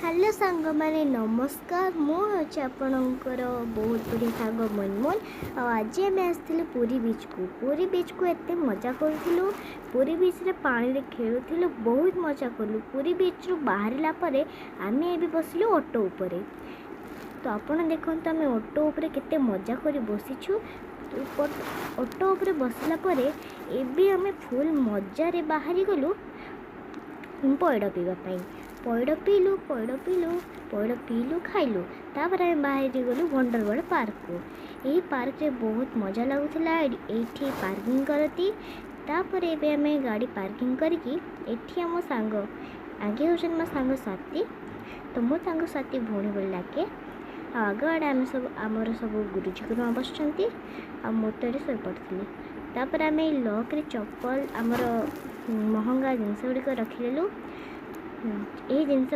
hello सांग माने नमस्कार मुझे आपणकर बहुत बढ़िया सांग मनमोहन आज आम आसलु पुरी बीच को एत मजा करूँ पुरी बीच रे पानी रे खेलुलु बहुत मजा कलु पुरी बीच रू बाहरला परे आमे ए बसिलु ऑटो उपरे तो आपण देखते आम ऑटो उपरे केते मजा कर बसीचु ऑटो उपरे बसला परे एबे आमे फुल मजा रे बाहरी गलु पइड पीवाई पइड पीलु खाइलु तापर आम बाहर गलु वंडरवर्ल्ड पार्क को यही पार्क रे बहुत मजा लगुला एठी पार्किंग करती तापर एबे आम गाड़ी पार्किंग करके एठी आम सांग आगे हो मो सांग साथी तो मो सांग साथी भौणी बोली लागे आग आड़े आम सब आमर सब गुरुजी गुरुमा बसुँच आ मोटे शोई पड़ी तापर आम लक रे चप्पल आमर महंगा जिनस गुड़िक रखिदेलु ये जिनस